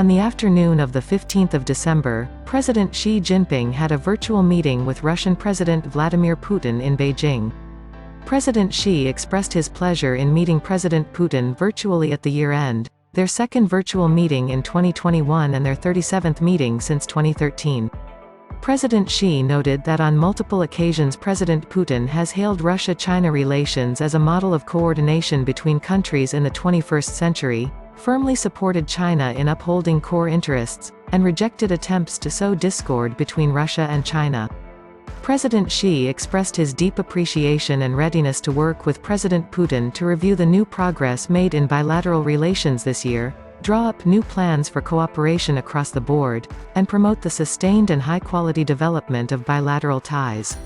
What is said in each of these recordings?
On the afternoon of the 15th of December, President Xi Jinping had a virtual meeting with Russian President Vladimir Putin in Beijing. President Xi expressed his pleasure in meeting President Putin virtually at the year-end, their second virtual meeting in 2021 and their 37th meeting since 2013. President Xi noted that on multiple occasions President Putin has hailed Russia-China relations as a model of coordination between countries in the 21st century, firmly supported China in upholding core interests, and rejected attempts to sow discord between Russia and China. President Xi expressed his deep appreciation and readiness to work with President Putin to review the new progress made in bilateral relations this year, draw up new plans for cooperation across the board, and promote the sustained and high-quality development of bilateral ties.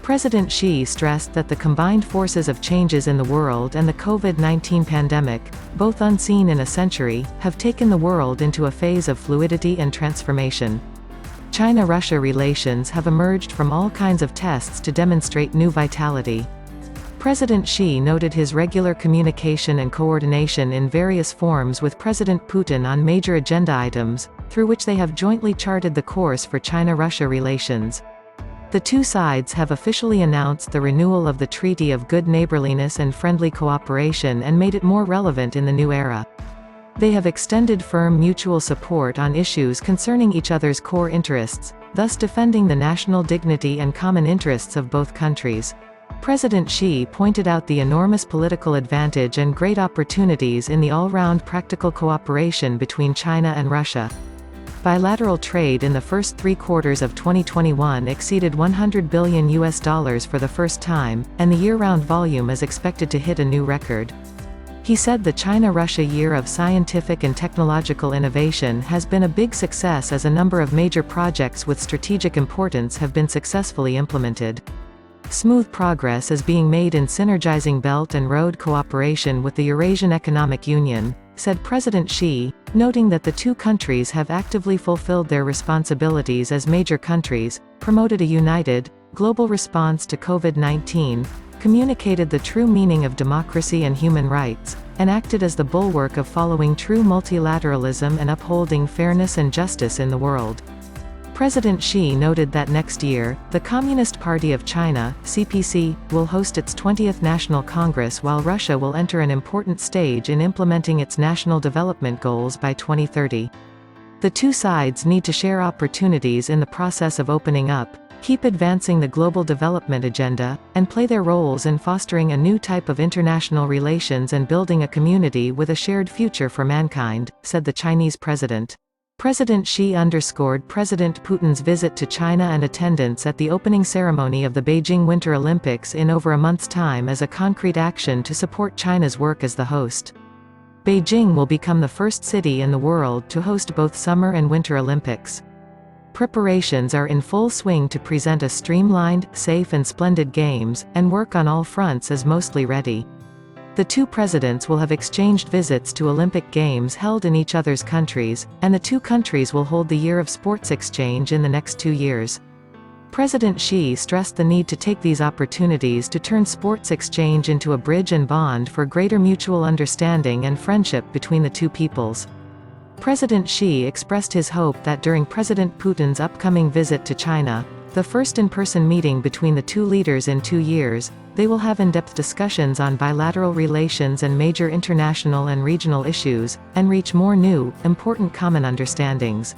President Xi stressed that the combined forces of changes in the world and the COVID-19 pandemic, both unseen in a century, have taken the world into a phase of fluidity and transformation. China-Russia relations have emerged from all kinds of tests to demonstrate new vitality. President Xi noted his regular communication and coordination in various forms with President Putin on major agenda items, through which they have jointly charted the course for China-Russia relations. The two sides have officially announced the renewal of the Treaty of Good-neighborliness and Friendly Cooperation and made it more relevant in the new era. They have extended firm mutual support on issues concerning each other's core interests, thus defending the national dignity and common interests of both countries. President Xi pointed out the enormous political advantage and great opportunities in the all-round practical cooperation between China and Russia. Bilateral trade in the first 3 quarters of 2021 exceeded $100 billion for the first time, and the year-round volume is expected to hit a new record. He said the China-Russia Year of Scientific and Technological Innovation has been a big success as a number of major projects with strategic importance have been successfully implemented. Smooth progress is being made in synergizing Belt and Road cooperation with the Eurasian Economic Union, said President Xi, noting that the two countries have actively fulfilled their responsibilities as major countries, promoted a united, global response to COVID-19, communicated the true meaning of democracy and human rights, and acted as the bulwark of following true multilateralism and upholding fairness and justice in the world. President Xi noted that next year, the Communist Party of China, CPC, will host its 20th National Congress while Russia will enter an important stage in implementing its national development goals by 2030. The two sides need to share opportunities in the process of opening up, keep advancing the global development agenda, and play their roles in fostering a new type of international relations and building a community with a shared future for mankind, said the Chinese president. President Xi underscored President Putin's visit to China and attendance at the opening ceremony of the Beijing Winter Olympics in over a month's time as a concrete action to support China's work as the host. Beijing will become the first city in the world to host both Summer and Winter Olympics. Preparations are in full swing to present a streamlined, safe and splendid games, and work on all fronts is mostly ready. The two presidents will have exchanged visits to Olympic Games held in each other's countries, and the two countries will hold the Year of Sports Exchange in the next 2 years. President Xi stressed the need to take these opportunities to turn sports exchange into a bridge and bond for greater mutual understanding and friendship between the two peoples. President Xi expressed his hope that during President Putin's upcoming visit to China, the first in-person meeting between the two leaders in 2 years, they will have in-depth discussions on bilateral relations and major international and regional issues, and reach more new, important common understandings.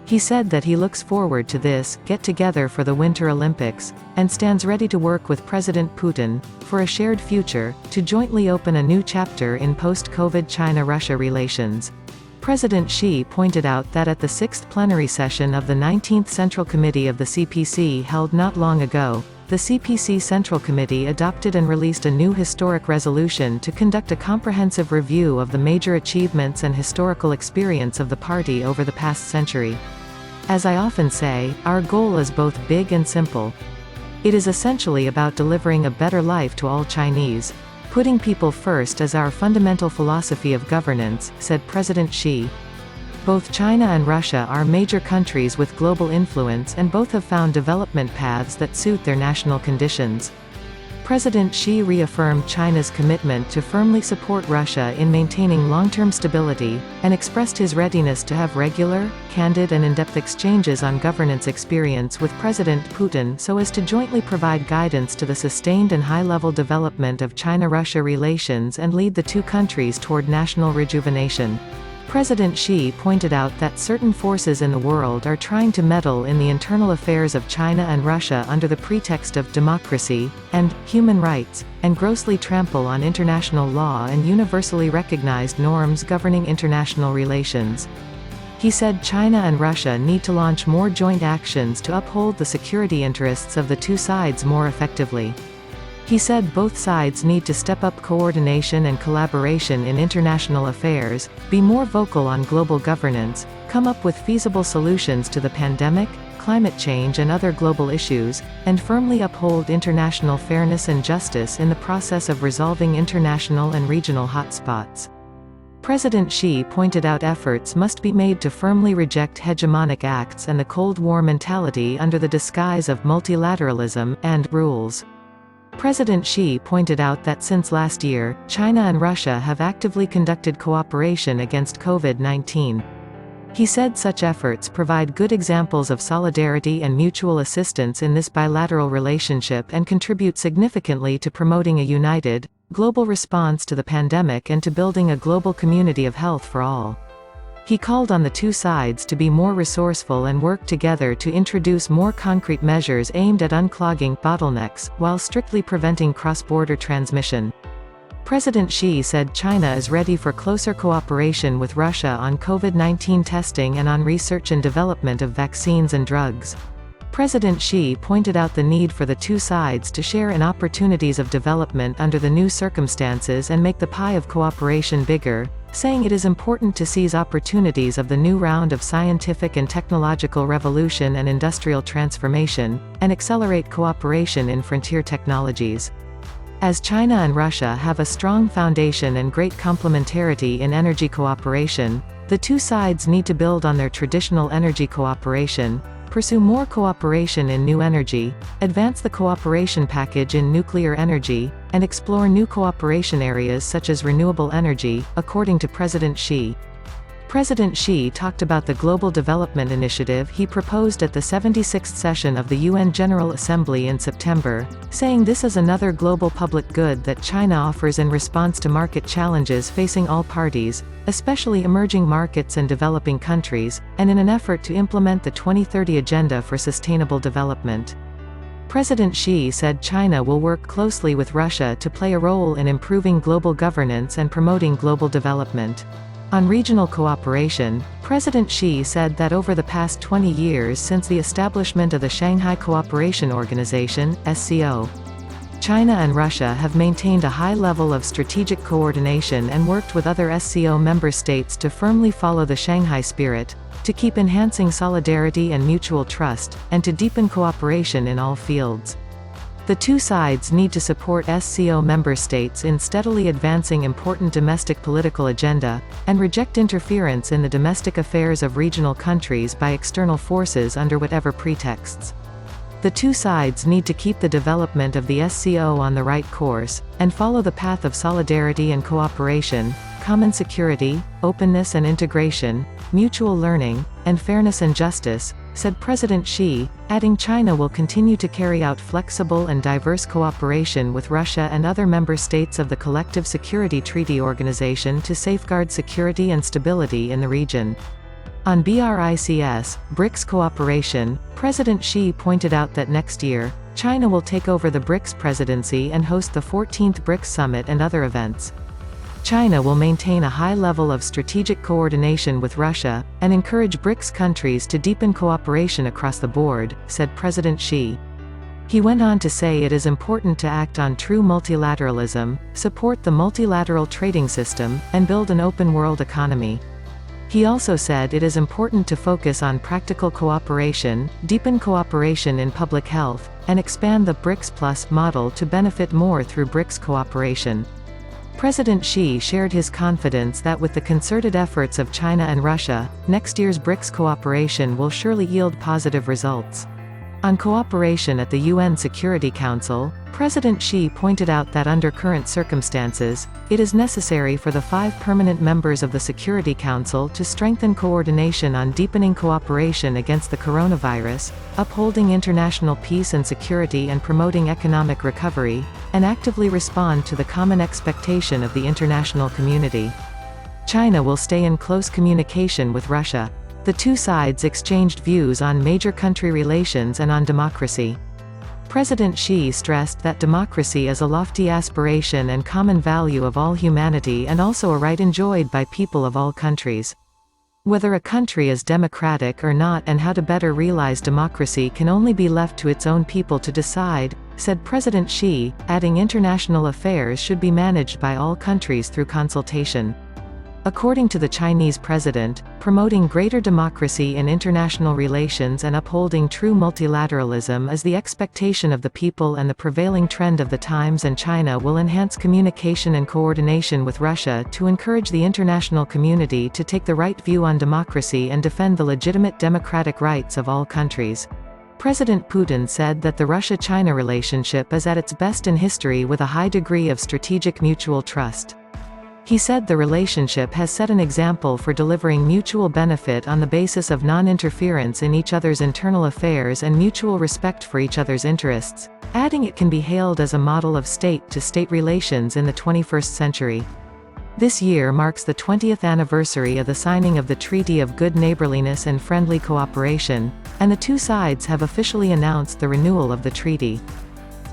He said that he looks forward to this get-together for the Winter Olympics, and stands ready to work with President Putin, for a shared future, to jointly open a new chapter in post-COVID China-Russia relations. President Xi pointed out that at the 6th plenary session of the 19th Central Committee of the CPC held not long ago, the CPC Central Committee adopted and released a new historic resolution to conduct a comprehensive review of the major achievements and historical experience of the party over the past century. As I often say, our goal is both big and simple. It is essentially about delivering a better life to all Chinese. Putting people first is our fundamental philosophy of governance, said President Xi. Both China and Russia are major countries with global influence and both have found development paths that suit their national conditions. President Xi reaffirmed China's commitment to firmly support Russia in maintaining long-term stability, and expressed his readiness to have regular, candid and in-depth exchanges on governance experience with President Putin so as to jointly provide guidance to the sustained and high-level development of China-Russia relations and lead the two countries toward national rejuvenation. President Xi pointed out that certain forces in the world are trying to meddle in the internal affairs of China and Russia under the pretext of democracy and human rights, and grossly trample on international law and universally recognized norms governing international relations. He said China and Russia need to launch more joint actions to uphold the security interests of the two sides more effectively. He said both sides need to step up coordination and collaboration in international affairs, be more vocal on global governance, come up with feasible solutions to the pandemic, climate change and other global issues, and firmly uphold international fairness and justice in the process of resolving international and regional hotspots. President Xi pointed out efforts must be made to firmly reject hegemonic acts and the Cold War mentality under the disguise of multilateralism and rules. President Xi pointed out that since last year, China and Russia have actively conducted cooperation against COVID-19. He said such efforts provide good examples of solidarity and mutual assistance in this bilateral relationship and contribute significantly to promoting a united, global response to the pandemic and to building a global community of health for all. He called on the two sides to be more resourceful and work together to introduce more concrete measures aimed at unclogging bottlenecks, while strictly preventing cross-border transmission. President Xi said China is ready for closer cooperation with Russia on COVID-19 testing and on research and development of vaccines and drugs. President Xi pointed out the need for the two sides to share in opportunities of development under the new circumstances and make the pie of cooperation bigger, saying it is important to seize opportunities of the new round of scientific and technological revolution and industrial transformation, and accelerate cooperation in frontier technologies. As China and Russia have a strong foundation and great complementarity in energy cooperation, the two sides need to build on their traditional energy cooperation, pursue more cooperation in new energy, advance the cooperation package in nuclear energy, and explore new cooperation areas such as renewable energy, according to President Xi. President Xi talked about the Global Development Initiative he proposed at the 76th session of the UN General Assembly in September, saying this is another global public good that China offers in response to market challenges facing all parties, especially emerging markets and developing countries, and in an effort to implement the 2030 Agenda for Sustainable Development. President Xi said China will work closely with Russia to play a role in improving global governance and promoting global development. On regional cooperation, President Xi said that over the past 20 years since the establishment of the Shanghai Cooperation Organization, SCO, China and Russia have maintained a high level of strategic coordination and worked with other SCO member states to firmly follow the Shanghai spirit, to keep enhancing solidarity and mutual trust, and to deepen cooperation in all fields. The two sides need to support SCO member states in steadily advancing important domestic political agenda, and reject interference in the domestic affairs of regional countries by external forces under whatever pretexts. The two sides need to keep the development of the SCO on the right course, and follow the path of solidarity and cooperation, common security, openness and integration, mutual learning, and fairness and justice, said President Xi, adding China will continue to carry out flexible and diverse cooperation with Russia and other member states of the Collective Security Treaty Organization to safeguard security and stability in the region. On BRICS cooperation, President Xi pointed out that next year, China will take over the BRICS presidency and host the 14th BRICS Summit and other events. China will maintain a high level of strategic coordination with Russia, and encourage BRICS countries to deepen cooperation across the board, said President Xi. He went on to say it is important to act on true multilateralism, support the multilateral trading system, and build an open world economy. He also said it is important to focus on practical cooperation, deepen cooperation in public health, and expand the BRICS Plus model to benefit more through BRICS cooperation. President Xi shared his confidence that with the concerted efforts of China and Russia, next year's BRICS cooperation will surely yield positive results. On cooperation at the UN Security Council, President Xi pointed out that under current circumstances, it is necessary for the 5 permanent members of the Security Council to strengthen coordination on deepening cooperation against the coronavirus, upholding international peace and security and promoting economic recovery, and actively respond to the common expectation of the international community. China will stay in close communication with Russia. The two sides exchanged views on major country relations and on democracy. President Xi stressed that democracy is a lofty aspiration and common value of all humanity and also a right enjoyed by people of all countries. Whether a country is democratic or not and how to better realize democracy can only be left to its own people to decide, said President Xi, adding international affairs should be managed by all countries through consultation. According to the Chinese president, promoting greater democracy in international relations and upholding true multilateralism is the expectation of the people and the prevailing trend of the times, and China will enhance communication and coordination with Russia to encourage the international community to take the right view on democracy and defend the legitimate democratic rights of all countries. President Putin said that the Russia-China relationship is at its best in history with a high degree of strategic mutual trust. He said the relationship has set an example for delivering mutual benefit on the basis of non-interference in each other's internal affairs and mutual respect for each other's interests, adding it can be hailed as a model of state-to-state relations in the 21st century. This year marks the 20th anniversary of the signing of the Treaty of Good Neighborliness and Friendly Cooperation, and the two sides have officially announced the renewal of the treaty.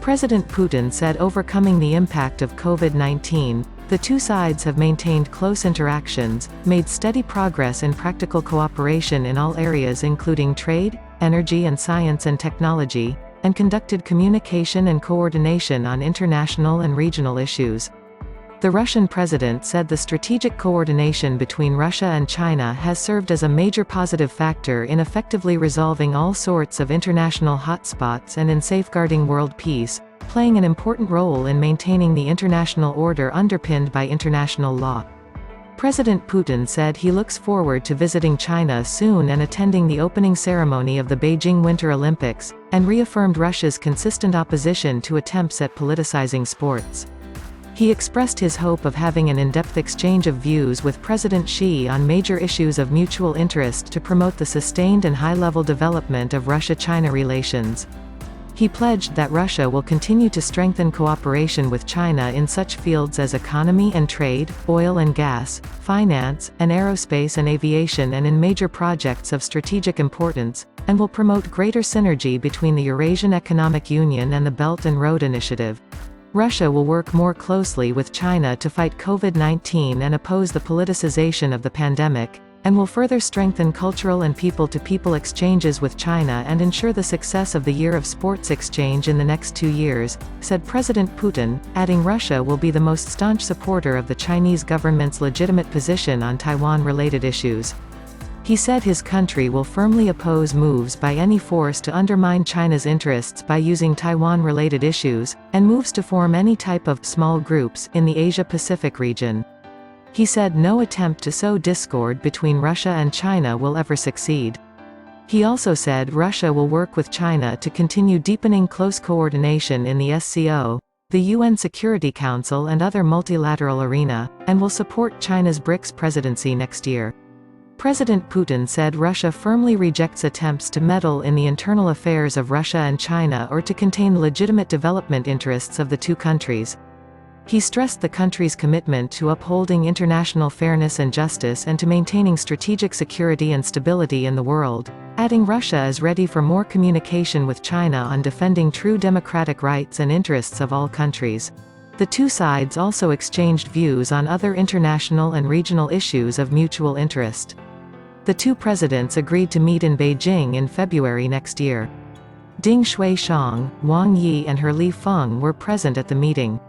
President Putin said overcoming the impact of COVID-19, the two sides have maintained close interactions, made steady progress in practical cooperation in all areas including trade, energy and science and technology, and conducted communication and coordination on international and regional issues. The Russian president said the strategic coordination between Russia and China has served as a major positive factor in effectively resolving all sorts of international hotspots and in safeguarding world peace, playing an important role in maintaining the international order underpinned by international law. President Putin said he looks forward to visiting China soon and attending the opening ceremony of the Beijing Winter Olympics, and reaffirmed Russia's consistent opposition to attempts at politicizing sports. He expressed his hope of having an in-depth exchange of views with President Xi on major issues of mutual interest to promote the sustained and high-level development of Russia-China relations. He pledged that Russia will continue to strengthen cooperation with China in such fields as economy and trade, oil and gas, finance, and aerospace and aviation, and in major projects of strategic importance, and will promote greater synergy between the Eurasian Economic Union and the Belt and Road Initiative. Russia will work more closely with China to fight COVID-19 and oppose the politicization of the pandemic, and will further strengthen cultural and people-to-people exchanges with China and ensure the success of the Year of Sports exchange in the next 2 years, said President Putin, adding Russia will be the most staunch supporter of the Chinese government's legitimate position on Taiwan-related issues. He said his country will firmly oppose moves by any force to undermine China's interests by using Taiwan-related issues, and moves to form any type of small groups in the Asia-Pacific region. He said no attempt to sow discord between Russia and China will ever succeed. He also said Russia will work with China to continue deepening close coordination in the SCO, the UN Security Council and other multilateral arena, and will support China's BRICS presidency next year. President Putin said Russia firmly rejects attempts to meddle in the internal affairs of Russia and China or to contain legitimate development interests of the two countries. He stressed the country's commitment to upholding international fairness and justice and to maintaining strategic security and stability in the world, adding Russia is ready for more communication with China on defending true democratic rights and interests of all countries. The two sides also exchanged views on other international and regional issues of mutual interest. The two presidents agreed to meet in Beijing in February next year. Ding Xuexiang, Wang Yi and He Lifeng were present at the meeting.